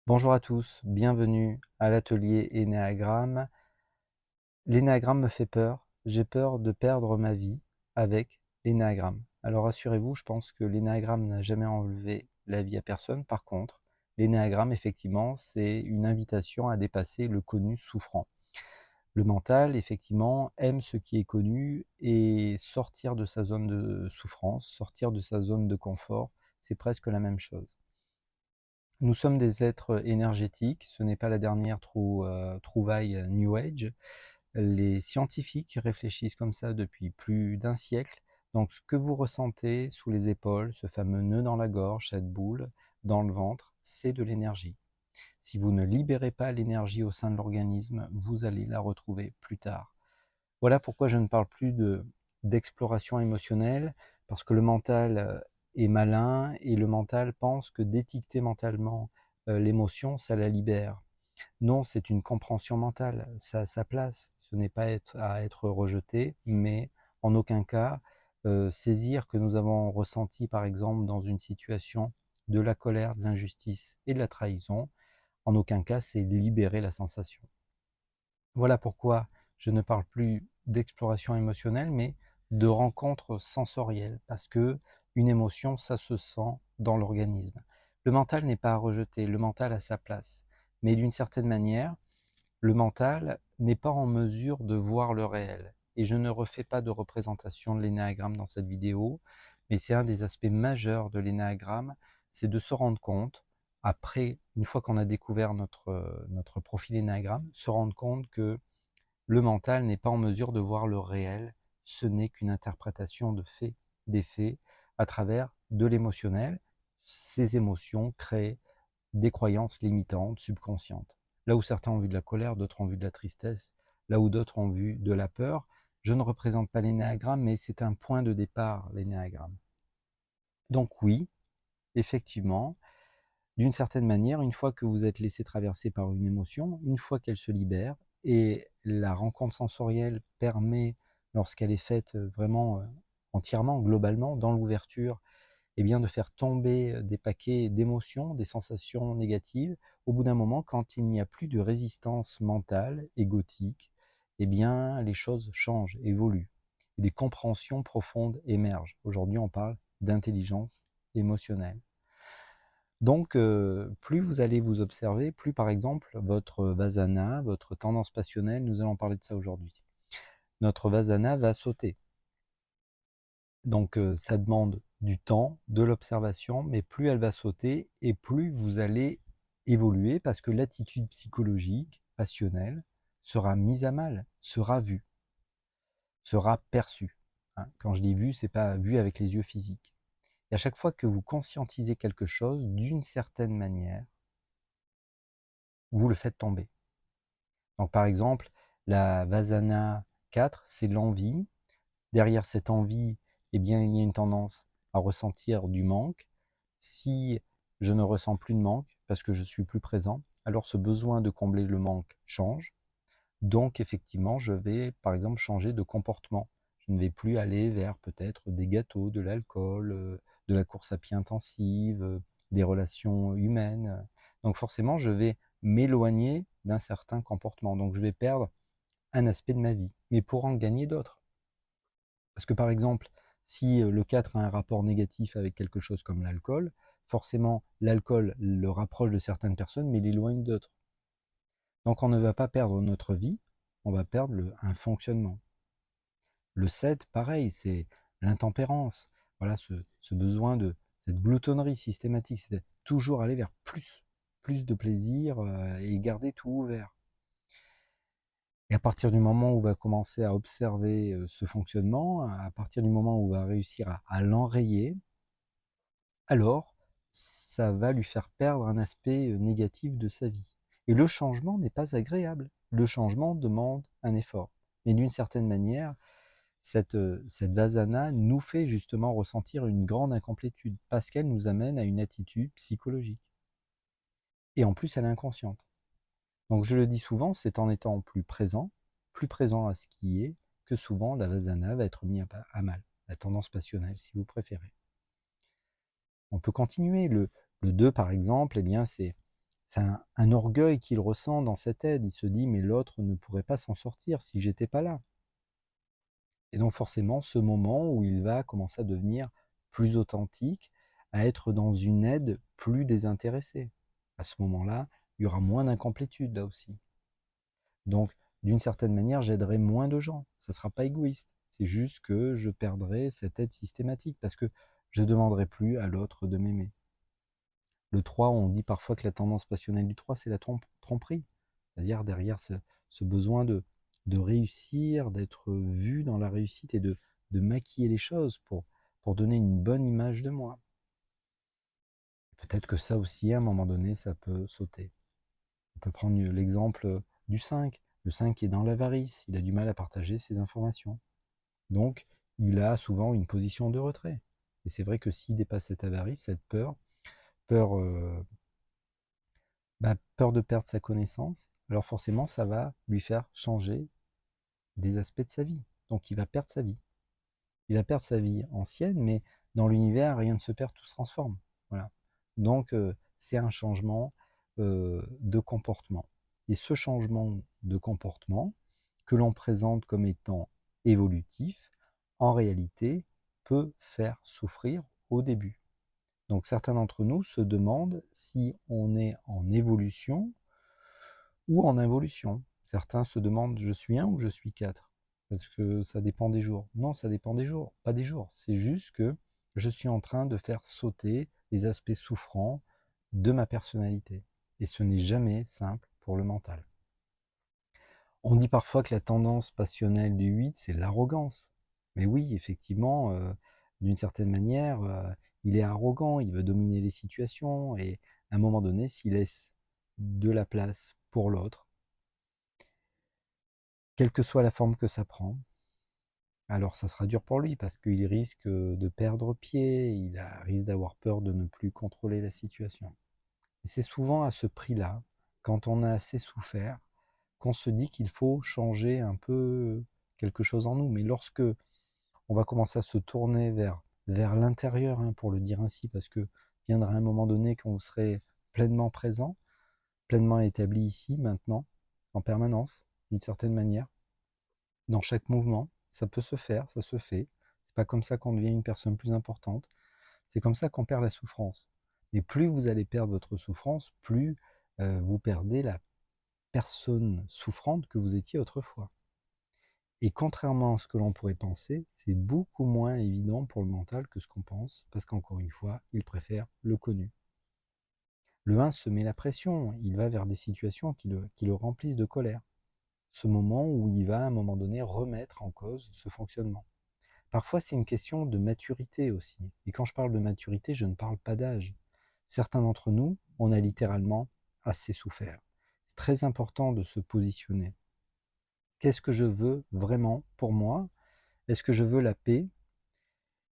Bonjour à tous, bienvenue à l'atelier Énéagramme. L'énéagramme me fait peur, j'ai peur de perdre ma vie avec l'énéagramme. Alors rassurez-vous, je pense que l'énéagramme n'a jamais enlevé la vie à personne. Par contre, l'énéagramme, effectivement, c'est une invitation à dépasser le connu souffrant. Le mental, effectivement, aime ce qui est connu et sortir de sa zone de souffrance, sortir de sa zone de confort, c'est presque la même chose. Nous sommes des êtres énergétiques, ce n'est pas la dernière trouvaille New Age. Les scientifiques réfléchissent comme ça depuis plus d'un siècle. Donc ce que vous ressentez sous les épaules, ce fameux nœud dans la gorge, cette boule dans le ventre, c'est de l'énergie. Si vous ne libérez pas l'énergie au sein de l'organisme, vous allez la retrouver plus tard. Voilà pourquoi je ne parle plus d'exploration émotionnelle, parce que le mental est malin et le mental pense que d'étiqueter mentalement l'émotion, ça la libère. Non, c'est une compréhension mentale, ça a sa place. Ce n'est pas à être rejeté, mais en aucun cas saisir que nous avons ressenti, par exemple, dans une situation de la colère, de l'injustice et de la trahison, en aucun cas c'est libérer la sensation. Voilà pourquoi je ne parle plus d'exploration émotionnelle, mais de rencontre sensorielle, parce que une émotion, ça se sent dans l'organisme. Le mental n'est pas à rejeter, le mental a sa place, mais d'une certaine manière, le mental n'est pas en mesure de voir le réel. Et je ne refais pas de représentation de l'énéagramme dans cette vidéo, mais c'est un des aspects majeurs de l'énéagramme, c'est de se rendre compte, après, une fois qu'on a découvert notre profil énéagramme, se rendre compte que le mental n'est pas en mesure de voir le réel, ce n'est qu'une interprétation de faits, des faits, à travers de l'émotionnel. Ces émotions créent des croyances limitantes, subconscientes. Là où certains ont vu de la colère, d'autres ont vu de la tristesse, là où d'autres ont vu de la peur. Je ne représente pas l'énéagramme, mais c'est un point de départ, l'énéagramme. Donc oui, effectivement, d'une certaine manière, une fois que vous êtes laissé traverser par une émotion, une fois qu'elle se libère, et la rencontre sensorielle permet, lorsqu'elle est faite vraiment entièrement, globalement, dans l'ouverture, eh bien, de faire tomber des paquets d'émotions, des sensations négatives. Au bout d'un moment, quand il n'y a plus de résistance mentale, égotique, eh bien, les choses changent, évoluent. Et des compréhensions profondes émergent. Aujourd'hui, on parle d'intelligence émotionnelle. Donc, plus vous allez vous observer, plus par exemple votre vasana, votre tendance passionnelle, nous allons parler de ça aujourd'hui. Notre vasana va sauter. Donc, ça demande du temps, de l'observation, mais plus elle va sauter et plus vous allez évoluer parce que l'attitude psychologique, passionnelle, sera mise à mal, sera vue, sera perçue. Hein. Quand je dis vue, c'est pas vue avec les yeux physiques. Et à chaque fois que vous conscientisez quelque chose, d'une certaine manière, vous le faites tomber. Donc par exemple, la Vasana 4, c'est l'envie. Derrière cette envie, eh bien, il y a une tendance à ressentir du manque. Si je ne ressens plus de manque, parce que je suis plus présent, alors ce besoin de combler le manque change. Donc effectivement, je vais par exemple changer de comportement. Je ne vais plus aller vers peut-être des gâteaux, de l'alcool, de la course à pied intensive, des relations humaines. Donc forcément, je vais m'éloigner d'un certain comportement. Donc je vais perdre un aspect de ma vie, mais pour en gagner d'autres. Parce que par exemple, si le 4 a un rapport négatif avec quelque chose comme l'alcool, forcément l'alcool le rapproche de certaines personnes, mais l'éloigne d'autres. Donc on ne va pas perdre notre vie, on va perdre un fonctionnement. Le 7, pareil, c'est l'intempérance. Voilà, ce besoin de cette gloutonnerie systématique, c'est toujours aller vers plus de plaisir et garder tout ouvert. Et à partir du moment où on va commencer à observer ce fonctionnement, à partir du moment où on va réussir à l'enrayer, alors ça va lui faire perdre un aspect négatif de sa vie. Et le changement n'est pas agréable. Le changement demande un effort. Mais d'une certaine manière, cette vasana nous fait justement ressentir une grande incomplétude parce qu'elle nous amène à une attitude psychologique. Et en plus, elle est inconsciente. Donc je le dis souvent, c'est en étant plus présent à ce qui est, que souvent la vasana va être mise à mal, la tendance passionnelle si vous préférez. On peut continuer. Le 2 par exemple, eh bien c'est C'est un orgueil qu'il ressent dans cette aide. Il se dit: «Mais l'autre ne pourrait pas s'en sortir si j'étais pas là». Et donc forcément, ce moment où il va commencer à devenir plus authentique, à être dans une aide plus désintéressée. À ce moment-là, il y aura moins d'incomplétude là aussi. Donc, d'une certaine manière, j'aiderai moins de gens. Ça ne sera pas égoïste. C'est juste que je perdrai cette aide systématique parce que je ne demanderai plus à l'autre de m'aimer. Le 3, on dit parfois que la tendance passionnelle du 3, c'est la tromperie. C'est-à-dire derrière ce besoin de réussir, d'être vu dans la réussite et de maquiller les choses pour donner une bonne image de moi. Peut-être que ça aussi, à un moment donné, ça peut sauter. On peut prendre l'exemple du 5. Le 5 qui est dans l'avarice, il a du mal à partager ses informations. Donc, il a souvent une position de retrait. Et c'est vrai que s'il dépasse cette avarice, cette peur, peur de perdre sa connaissance, alors forcément, ça va lui faire changer des aspects de sa vie. Donc, il va perdre sa vie. Il va perdre sa vie ancienne, mais dans l'univers, rien ne se perd, tout se transforme. Voilà. Donc, c'est un changement de comportement. Et ce changement de comportement, que l'on présente comme étant évolutif, en réalité, peut faire souffrir au début. Donc, certains d'entre nous se demandent si on est en évolution ou en involution. Certains se demandent, je suis 1 ou je suis 4? Parce que ça dépend des jours. Non, ça dépend des jours, pas des jours. C'est juste que je suis en train de faire sauter les aspects souffrants de ma personnalité. Et ce n'est jamais simple pour le mental. On dit parfois que la tendance passionnelle du 8, c'est l'arrogance. Mais oui, effectivement, d'une certaine manière, il est arrogant, il veut dominer les situations, et à un moment donné, s'il laisse de la place pour l'autre, quelle que soit la forme que ça prend, alors ça sera dur pour lui parce qu'il risque de perdre pied, risque d'avoir peur de ne plus contrôler la situation. Et c'est souvent à ce prix-là, quand on a assez souffert, qu'on se dit qu'il faut changer un peu quelque chose en nous. Mais lorsque on va commencer à se tourner vers l'intérieur, hein, pour le dire ainsi, parce que viendra un moment donné quand vous serez pleinement présent, pleinement établi ici, maintenant, en permanence, d'une certaine manière, dans chaque mouvement. Ça peut se faire, ça se fait. C'est pas comme ça qu'on devient une personne plus importante. C'est comme ça qu'on perd la souffrance. Mais plus vous allez perdre votre souffrance, plus vous perdez la personne souffrante que vous étiez autrefois. Et contrairement à ce que l'on pourrait penser, c'est beaucoup moins évident pour le mental que ce qu'on pense, parce qu'encore une fois, il préfère le connu. Le 1 se met la pression, il va vers des situations qui le remplissent de colère. Ce moment où il va à un moment donné remettre en cause ce fonctionnement. Parfois, c'est une question de maturité aussi. Et quand je parle de maturité, je ne parle pas d'âge. Certains d'entre nous, on a littéralement assez souffert. C'est très important de se positionner. Qu'est-ce que je veux vraiment pour moi? Est-ce que je veux la paix?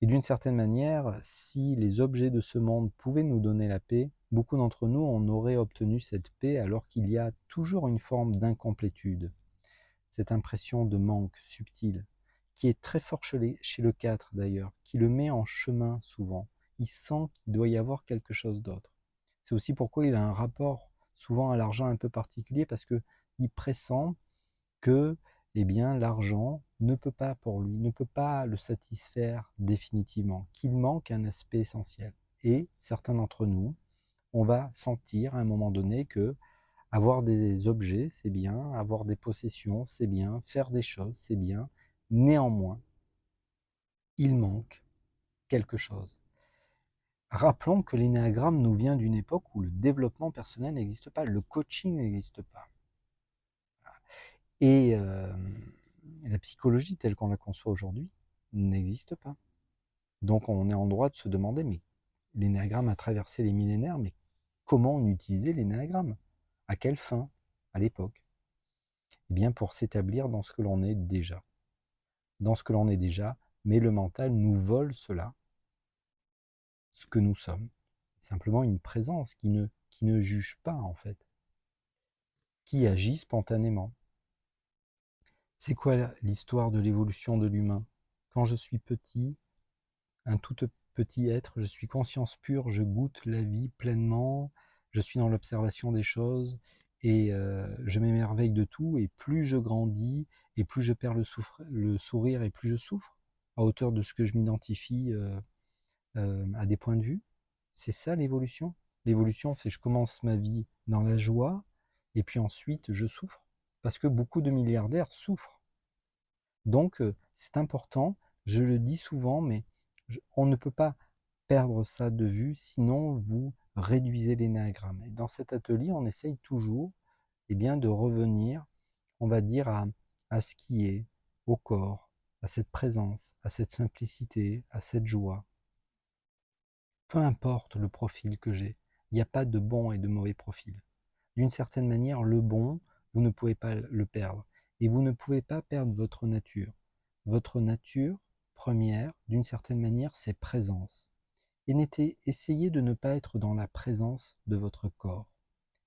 Et d'une certaine manière, si les objets de ce monde pouvaient nous donner la paix, beaucoup d'entre nous, on aurait obtenu cette paix alors qu'il y a toujours une forme d'incomplétude. Cette impression de manque subtil, qui est très fort chez le 4 d'ailleurs, qui le met en chemin souvent. Il sent qu'il doit y avoir quelque chose d'autre. C'est aussi pourquoi il a un rapport souvent à l'argent un peu particulier, parce qu'il pressent que eh bien, l'argent ne peut pas pour lui, ne peut pas le satisfaire définitivement, qu'il manque un aspect essentiel. Et certains d'entre nous, on va sentir à un moment donné que avoir des objets, c'est bien, avoir des possessions, c'est bien, faire des choses, c'est bien. Néanmoins, il manque quelque chose. Rappelons que l'énéagramme nous vient d'une époque où le développement personnel n'existe pas, le coaching n'existe pas. Et la psychologie telle qu'on la conçoit aujourd'hui n'existe pas. Donc on est en droit de se demander, mais l'énéagramme a traversé les millénaires, mais comment on utilisait l'énéagramme? À quelle fin à l'époque? Eh bien pour s'établir dans ce que l'on est déjà. Dans ce que l'on est déjà, mais le mental nous vole cela, ce que nous sommes. Simplement une présence qui ne juge pas en fait, qui agit spontanément. C'est quoi l'histoire de l'évolution de l'humain? Quand je suis petit, un tout petit être, je suis conscience pure, je goûte la vie pleinement, je suis dans l'observation des choses et je m'émerveille de tout. Et plus je grandis et plus je perds le sourire et plus je souffre à hauteur de ce que je m'identifie à des points de vue. C'est ça l'évolution. L'évolution, c'est je commence ma vie dans la joie et puis ensuite je souffre. Parce que beaucoup de milliardaires souffrent. Donc c'est important, je le dis souvent, mais on ne peut pas perdre ça de vue, sinon vous réduisez l'énéagramme. Et dans cet atelier, on essaye toujours de revenir, on va dire, à ce qui est, au corps, à cette présence, à cette simplicité, à cette joie. Peu importe le profil que j'ai, il n'y a pas de bon et de mauvais profil. D'une certaine manière, le bon, vous ne pouvez pas le perdre. Et vous ne pouvez pas perdre votre nature. Votre nature première, d'une certaine manière, c'est présence. Et essayez de ne pas être dans la présence de votre corps.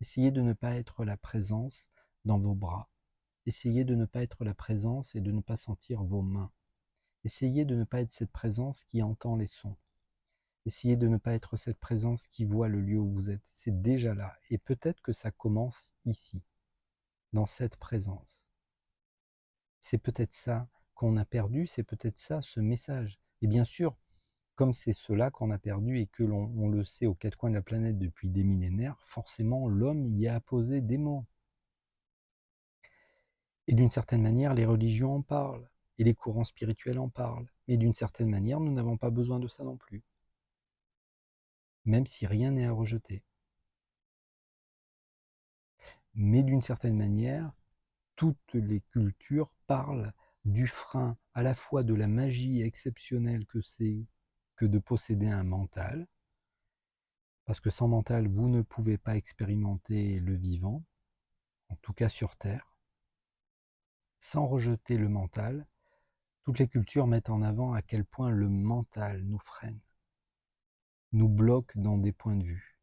Essayez de ne pas être la présence dans vos bras. Essayez de ne pas être la présence et de ne pas sentir vos mains. Essayez de ne pas être cette présence qui entend les sons. Essayez de ne pas être cette présence qui voit le lieu où vous êtes. C'est déjà là. Et peut-être que ça commence ici, dans cette présence. C'est peut-être ça qu'on a perdu, c'est peut-être ça, ce message. Et bien sûr, comme c'est cela qu'on a perdu et que l'on le sait aux quatre coins de la planète depuis des millénaires, forcément l'homme y a posé des mots. Et d'une certaine manière, les religions en parlent, et les courants spirituels en parlent. Mais d'une certaine manière, nous n'avons pas besoin de ça non plus. Même si rien n'est à rejeter. Mais d'une certaine manière, toutes les cultures parlent du frein, à la fois de la magie exceptionnelle que c'est que de posséder un mental, parce que sans mental, vous ne pouvez pas expérimenter le vivant, en tout cas sur Terre. Sans rejeter le mental, toutes les cultures mettent en avant à quel point le mental nous freine, nous bloque dans des points de vue.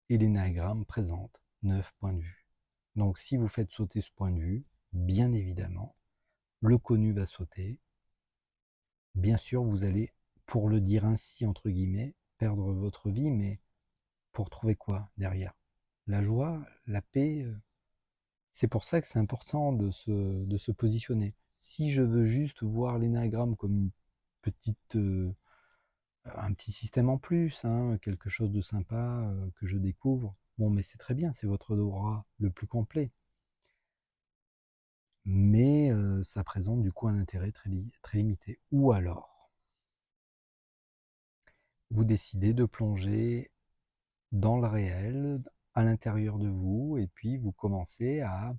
Et l'énéagramme présente 9 points de vue. Donc si vous faites sauter ce point de vue, bien évidemment, le connu va sauter. Bien sûr, vous allez, pour le dire ainsi, entre guillemets, perdre votre vie, mais pour trouver quoi derrière? La joie, la paix. C'est pour ça que c'est important de se positionner. Si je veux juste voir l'énéagramme comme une petite, un petit système en plus, hein, quelque chose de sympa que je découvre, bon, mais c'est très bien, c'est votre droit le plus complet. Mais ça présente du coup un intérêt très limité. Ou alors, vous décidez de plonger dans le réel, à l'intérieur de vous, et puis vous commencez à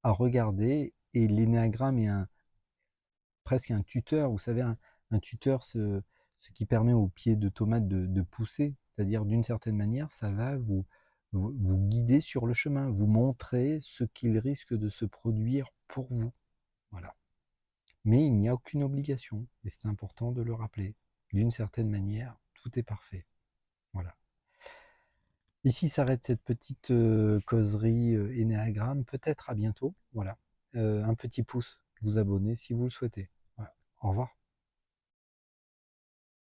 regarder, et l'énéagramme est presque un tuteur, vous savez, un tuteur, ce qui permet au pied de tomate de pousser, c'est-à-dire d'une certaine manière, ça va vous guider sur le chemin, vous montrer ce qu'il risque de se produire pour vous. Voilà. Mais il n'y a aucune obligation, et c'est important de le rappeler. D'une certaine manière, tout est parfait. Voilà. Ici s'arrête cette petite causerie énéagramme. Peut-être à bientôt. Voilà. Un petit pouce, vous abonner si vous le souhaitez. Voilà. Au revoir.